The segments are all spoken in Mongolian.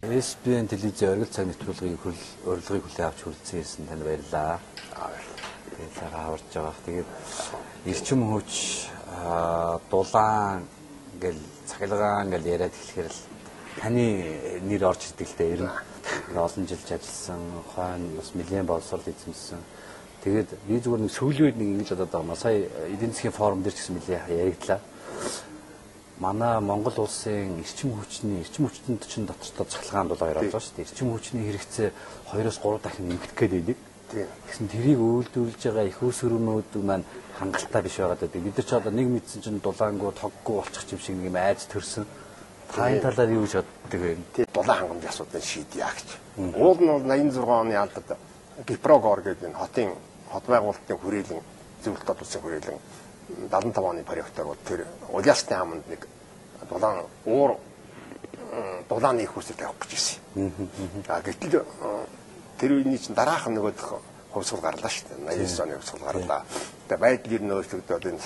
SBN телевизийн оргил цаг нэвтрүүлгийн урилгыг хүлээн авч хүрэлцэн ирсэн танд баярлалаа. Тэгээд цагаа аварж байгаа. Тэгээд эрчим хүч дулаан гэл цахилгаан гэл яриад эхлэхээр л таны нэр орж ирдэг л дээ. Ер нь олон жилж ажилласан, хойно бас нэлээд боловсрол эзэмсэн. Тэгээд би зүгээр нэг сүүлийн үед нэг ингэж бодоод байгаа. Сая эдийн засгийн форум дээр ч гэсэн нэлээд яригдлаа. Манай Монгол улсын эрчим хүчтэнд чинь дотортой цахилгаан дулаар явж байгаа шүү дээ. Эрчим хүчний хэрэгцээ 2-3 дахин нэмэгдэх гээд байдаг. Тэгсэн тэрийг үйлдвэрлэж байгаа их усөрөмнүүд маань хангалттай биш байгаа даа. Бид нар ч одоо нэг мэдсэн чинь дулаангуу тоггүй болчих юм шиг нэг юм айц төрсөн. Таийн талаар юу гэж боддог вэ? Тэг дулаан хангамжийн асуудыг шийдъя гэж. Уул нь бол 86 оны алдад Гипрогор гэдэг энэ хот байгуулалтын хүрээлэн зөвлөлт олсон хүрээлэн 75 оны проектоор бол тэр Улясны хаманд нэг дулааны их үсэлт явах гэж ирсэн. Гэтэл тэр үений чинь дараахан нөгөөх хувьсгал гарлаа шүү дээ. 89 оны хувьсгал гарлаа. Тэгээ байдлыг нөөцлөгдөөд энэ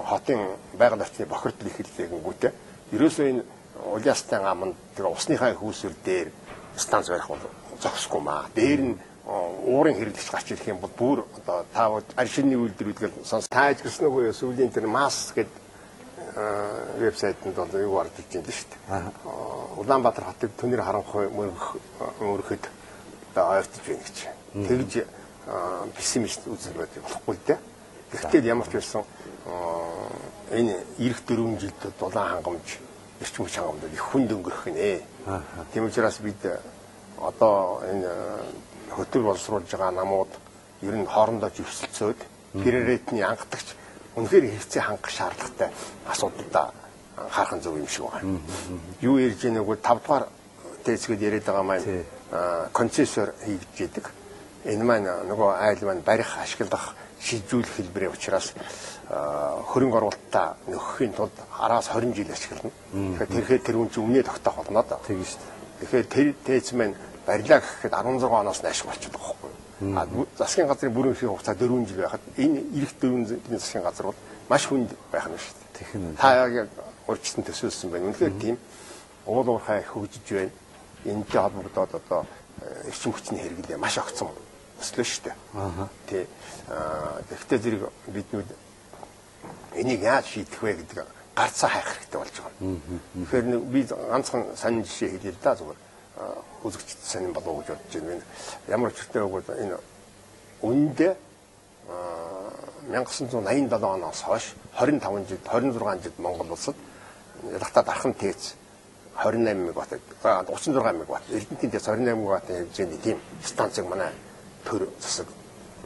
хотын байгаль орчны бохирдол эхэллээгэнгүүтээ ерөөсөө энэ Улясны хаманд тэр усныхаа их үсэл дээр станц барих бол зохисгүй маа. Дээр нь уурын хэрэглэгч гарч ирэх юм бол бүр одоо таавал аршинны үйлдвэрлэл сонс тааж гисэн үгүй сүүлийн тэр масс гэдэг вебсайтэнд бол юу гарч ирж байна шүү дээ. Улаанбаатар хотыг түнээр харанхуй мөрөхөд одоо ойртож байна гэж. Тэгж пессимист үзэл байдаг болохгүй л дээ. Гэхдээ ямар ч байсан энэ эх 4 жилд дулаан хангамж эрчим хүч хангамж их хүнд өнгөрөх нэ. Тийм учраас бид одоо энэ хөтөл боловсруулж байгаа намууд ер нь хоорондоо живсэлцөөд гэрээретний ангадагч үнэхээр хэрэгцээ хангах шаардлагатай асуудалд анхаарах зөв юм шиг байна. Юу ярьж байгааг бол 5 дугаар тезгэд яриад байгаа маань концессор хийгдэж идэг. Энэ маань нөгөө айл маань барих, ашиглах, шилжүүлэх хэлбэрийн учраас хөрөнгө оруулалтаа нөхөхийн тулд араас 20 жил ашиглана. Тэгэхээр тэр үн чинь өмнөө тогтоох болно доо. Тийм шүү дээ. Тэгэхээр тэр тез маань барилаа гэхэд 16 оноос нааш болчиход байгаа байхгүй. Засгийн газрын бүрэн эрхийн хугацаа 4 жил байхад энэ эх 4 жилийн засгийн газар бол маш хүнд байх нь шүү дээ. Тэгэхээр та яг урьдчилан төсөөлсөн байна. Үнэхээр тийм уул уурхай хөгжиж байна. Энэтэй холбогдоод одоо эрчим хүчний хэрэглээ маш огцом өслөө шүү дээ. Тий. Тэгэхдээ зэрэг биднүүд энийг яаж шийдэх вэ гэдэг гарцаа хайх хэрэгтэй болж байгаа. Тэгэхээр би ганцхан сонин жишээ хэлье л да зүгээр. Үзэгчд сонин болов уу гэж бодож байна. Ямар ч үстэй өгөөд энэ үндэ 1987 оноос хойш 25 жил 26 жил Монгол улсад ялгатаа дархан тээц 28 мегаватт 36 мегаватт Эрдэнэтийн тээц 28 мегаваттын хэмжээний тийм станцыг манай төр засаг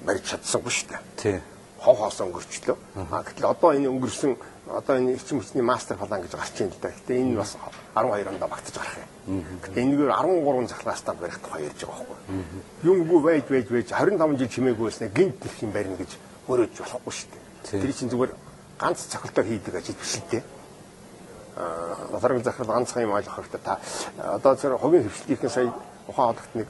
барьж чадсангүй шүү дээ. Тийм. Ховхоос өнгөрчлөө. Гэтэл одоо энэ өнгөрсөн одоо энэ эрчим хүчний мастер план гэж гарч ийн л да. Гэтэ энэ бас 12 онд багтаж гарах юм. Гэтэ энэгээр 13 захлаа стандарт барих тухай ярьж байгаа байхгүй. Юмгүй байж 25 жил чимээгүй байснаа гинт их юм барина гэж мөрөөж болохгүй шүү дээ. Тэр чинь зүгээр ганц цохилтоор хийдэг ажил биш л дээ. Лазаргийн захирал ганцхан юм ойлгох хэрэгтэй. Та одоо зөв хувийн хөвчлөлтийн сая ухаан хадагт нэг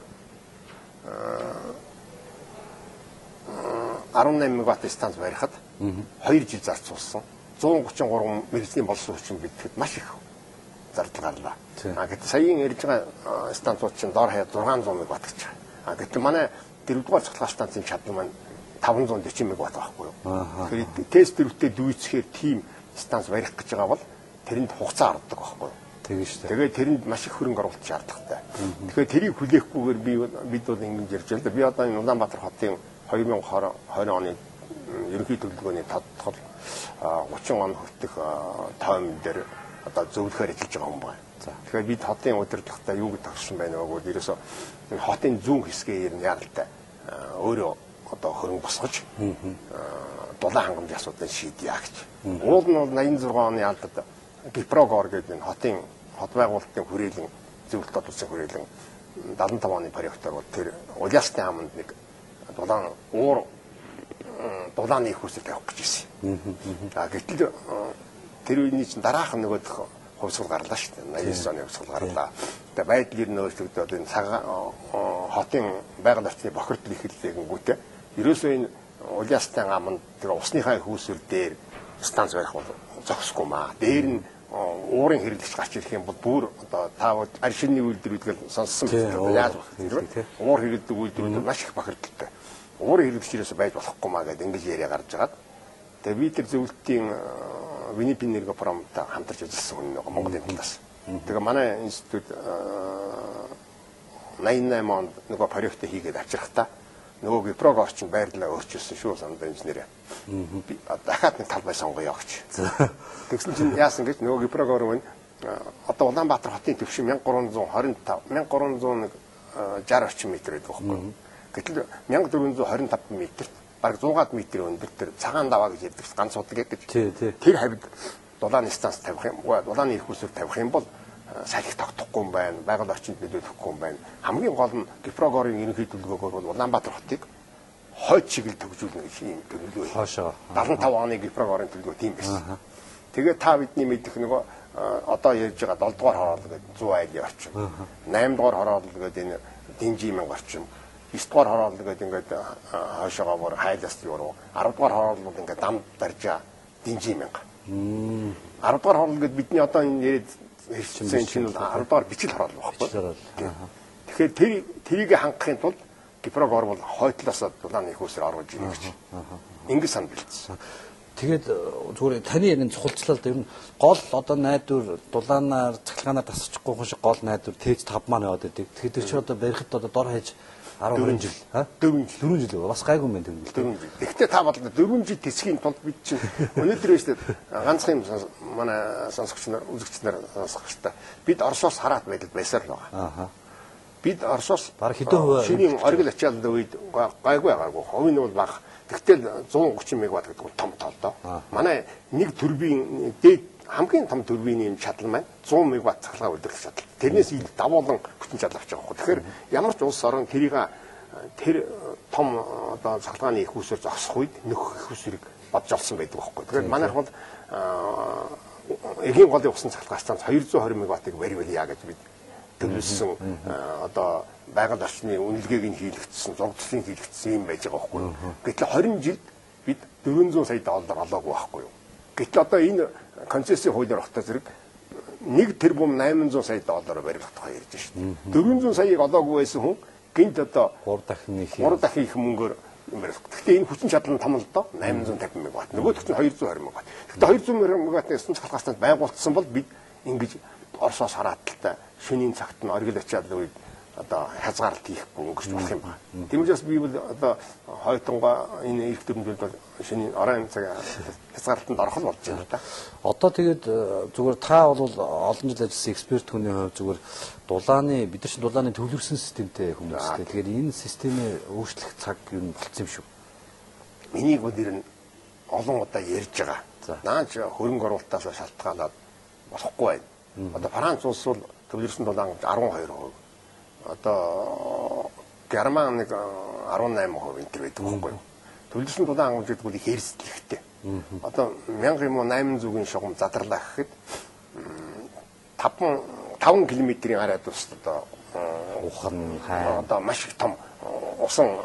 18 мегаватт станц барихад 2 жил зарцуулсан. 133 мэргэжлийн боловсон хүчин бидэхэд маш их зардал гарлаа. Гэтэл саяын ярьж байгаа станцууд чинь доор хаяа 600 мегаватт гэж байгаа. Гэтэл манай 4-р цахилгаан станцын чадвар маань 540 мегаватт байхгүй юу? Тэгэхээр тест дөрөвтэй дүүцхээр тийм станц барих гэж байгаа бол тэрэнд хугацаа ордог байхгүй юу? Тэгээ шүү дээ. Тэгээд тэрэнд маш их хөрөнгө оруулалт шаардлагатай. Тэгэхээр тэрийг хүлээхгүйгээр бид бол ингэж ярьж байна. Би одоо энэ Улаанбаатар хотын 2020 оны ерөнхий төлөвлөгөөний тодтол 30 он хүртэх тойм дээр одоо зөвлөхөр ажиллаж байгаа юм байна. Тэгэхээр бид хотын удирдлагатай юу гэж тогтсон байна вэ гэвэл ерөөсөө энэ хотын зүүн хэсгээр нь яаралтай өөрөө одоо хөрөнгө босгож дулаан хангамжийн асуудыг шийдъя гэж. Уул нь бол 86 оны алдад Гипрогор гэдэг энэ хот байгуулалтын хүрээлэн зөвлөлт олсон хүрээлэн 75 оны проектоор бол тэр Улясны хаманд нэг дулааны их үсэлт явах гэж ирсэн. Гэтэл тэр үений чинь дараахан нөгөөх хувьсгал гарлаа шүү дээ. 89 оны хувьсгал гарлаа. Тэгээ байдлыг нөөцлөгдөөд энэ хотын байгаль орчны бохирдол эхэллээгэнгүүтээ ерөөсөө энэ Улясны хаманд тэр усныхаа их үсэл дээр станц барих бол зохисгүй маа. Дээр нь уурын хэрэглэгч гарч ирэх юм бол бүр одоо таавал аль шинийн үйлдвэрүүдийг сонссон байна. Яаж вэ? Уур хэрэглэдэг үйлдвэрүүд маш их бохирдолтой. Уур хэрэглэгчээс байж болохгүй маа гэдэг ингэж яриа гарч байгаа. Тэгээ би тэр зөвлөлтийн Winnipeg Energopромтой хамтарч ажилласан хүн нэг Монголын талаас. Тэгээ манай институт 88 онд нөгөө проектыг хийгээд авчрахтаа нөгөө Гипрог орчин байрлалаа өөрчилсөн шүү санд инженерээ. Би дахиад нэг талбай сонгоё гэж. Тэгсэн чинь яасан гэж нөгөө Гипрог орвын одоо Улаанбаатар хотын түвшин 1360 орчим метр гэдэг байхгүй. Гэтэл 1425 метрт бараг 100-аад метр өндөр тэр цагаан даваа гэж ярьдаг ганц удаг гэж. Тэр хавьд дулааны станц тавих юм. Дулааны их усүр тавих юм бол салхи тогтохгүй юм байна. Байгаль орчинд нөлөөлөхгүй юм байна. Хамгийн гол нь Гипрогорын ерөнхий төлөвлөгөөр бол Улаанбаатар хотыг хойд чиглэл төгжүүлнэ гэж юм төлөвлөгөө. Хоошоо 75 оны Гипрогорын төлөвлөгөө тийм байсан. Тэгээд та бидний мэдих нөгөө одоо ярьж байгаа 7 дугаар хороолол гэдэг 100 айлын орчим. 8 дугаар хороолол гэдэг энэ Динжимэн орчим. 9 дугаар хороолол гэдэг ингээд хоошоогоо бүр хайлаас юу 10 дугаар хороолол бол ингээд дам барьжаа Динжимэн. 10 дугаар хороолол гэдэг бидний одоо энэ яриад хэлсэн чинь 10 дугаар бичил хороолол багхгүй. Тэгэхээр тэрийг хангахын тулд Гипрогор бол хойтлоос дулааны их усээр оруулж ирнэ гэж. Ингээд санал бэлдсэн. Тэгээд зүгээр таны энэ цохолцлолд ер нь гол одоо найдвар дулаанаар цахилгаанаар тасчихгүй хүн шиг гол найдвар тээж 5 маань яваад байдаг. Тэгэхээр чи одоо барихад одоо дор хаяж 10 жил 4 жил бас гайгүй юм байна тэр. 4 жил. Гэхдээ та бодлоо 4 жил тэсхийн тулд бид чинь өнөөдөр өстө ганцхан юм манай сонсогч нар үзэгч нар сонсох хэрэгтэй. Бид Оросоос хараад байсаар л байгаа. Бид Оросоос баг хэдэн хувь шинийн оргил ачааллын үед гайгүй байгаагүй. Хувийн нь бол бага. Тэгтэл 130 мегаватт гэдэг том тоолдоо. Манай нэг турбин дээд хамгийн том турбины чадал маань 100 мегаватт цахилгаан үлдэх чадал. Тэрнээс ил давуулан хүчин чадал авч байгаа байхгүй. Тэгэхээр ямар ч улс орон тэр том одоо цахилгааны их усээр зогсох үед нөх их усыг бодж олсон байдаг байхгүй. Тэгэхээр манайх бол эгийн голын усан цахилгаан станц 220 мегаваттыг барьвалъя гэж бид төлөвлөсөн одоо байгаль орчны үнэлгээг нь хийлэгдсэн, зурагдлын хийлэгдсэн юм байж байгаа байхгүй юу. Гэтэл 20 жилд бид 400 сая доллар олоогүй байхгүй юу. Гэтэл одоо энэ концессийн хуулиар огтой зэрэг 1 тэрбум 800 сая доллараар барих тухай ярьж байна шүү дээ. 400 саяыг олоогүй байсан хүн гинт одоо 3 дахин их мөнгөөр юм барих. Гэхдээ энэ хүчин чадал нь том л доо 850 мегаватт. Нөгөөх нь 220 мегаватт. Гэхдээ 220 мегаваттны өсөн цахилгаан станц байгуулсан бол бид ингэж Оросоос хараад талтай шөнийн цагт нь оргил ачаалал үед одоо хязгаарлалт хийхгүй өнгөрч болох юм байна. Тиймээс би бол одоо хойтонго энэ эрх төрөмжлөлд бол шөнийн оройн цаг хязгаарлалтанд орох нь болж байна да. Одоо тэгээд зүгээр та бол олон жил ажилласан эксперт хүний хувьд зүгээр дулааны бид нар чинь дулааны төвлөрсөн системтэй хүмүүстэй. Тэгэхээр энэ системээ өөрчлөх цаг юу нь болцсон юм шүү. Энийг бол ер нь олон удаа ярьж байгаа. Наач хөрөнгө оруулалтаас шалтгаалаад болохгүй байна. Одоо Франц улс бол төвлөрсөн дулаан 12%. Одоо Герман нэг 18% энэ байдаг байхгүй юу. Төвлөрсөн дулаан ангамж гэдэг бол их хэрсэлтэй. Одоо 1800-ийн шугам задарлаа гэхэд 5 км-ийн арай тус одоо ухан хай одоо маш их том усан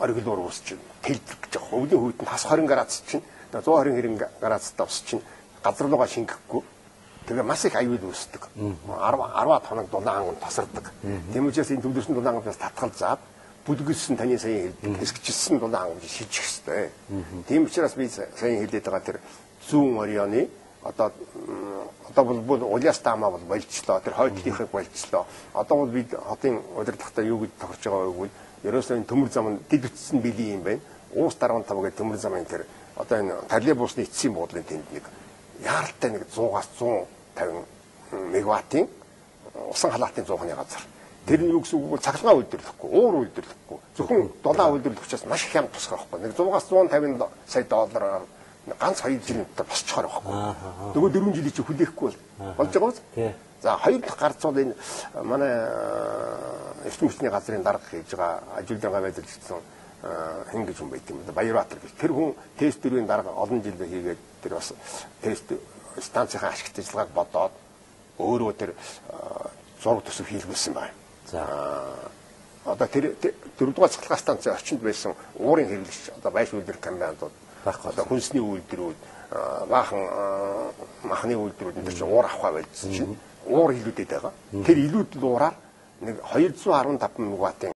оргилуур үүсч тэлдэг гэж байгаа. Өвлийн хүйт нь хас 20 градус чинь 120 градустай ус чинь газар руугаа шингэхгүй. Тэгээ маш их аюул үүсдэг. 10 тоног дулаан ангам тасардаг. Тийм учраас энэ төвлөрсөн дулаан ангамаас татгал заад бүлгэлсэн таны сая хэсэгчилсэн дулаан ангамж шижих хэрэгтэй. Тийм учраас би сая хэлээд байгаа тэр зүүн орионы одоо бол улиас таамаа бол болжлоо. Тэр хойдлынхыг болжлоо. Одоо бол бид хотын удирдлагатай юу гэж тохирч байгаа вэ гэвэл ерөөсөө энэ төмөр зам нь дэд үтсэн биелийн юм байна. Уус 15 гэх төмөр замын тэр одоо энэ троллейбусны эцсийн буудлын тэнд нэг яаралтай нэг 100-аас 150 мегаваттын усан халаалтын 100-ны газар. Тэр нь юу гэсэн үг вэ? Цахилгаан үйлдвэрлэхгүй, уур үйлдвэрлэхгүй. Зөвхөн дулаан үйлдвэрлэх учраас маш их юм тусах байхгүй. Нэг 100-аас 150 сая доллараар ганц 2 жилийн дотор босчихоор байхгүй. Нөгөө 4 жилийн чинь хүлээхгүй болж байгаа биз? За хоёр дахь гарцуул энэ манай эрчим хүчний газрын дарга хийж байгаа ажилтнаа байдаг гэсэн хэн гэж юм байт юм да Баярбаатар гэж. Тэр хүн тест дөрвийн дарга олон жил хийгээд тэр бас тест станцын ашигт ажиллагааг бодоод өөрөө тэр зураг төсөв хийлгүүлсэн байна. За одоо тэр 4 дугаар цахилгаан станцын орчинд байсан уурын хэрэглэгч одоо байш үйлдвэр комбинатууд Байхгүй. Одоо хүнсний үйлдвэрүүд баахан махны үйлдвэрүүд энэ чинь уур авах байсан чинь уур илүүдэд байгаа. Тэр илүүд уураар нэг 215 мегаваттын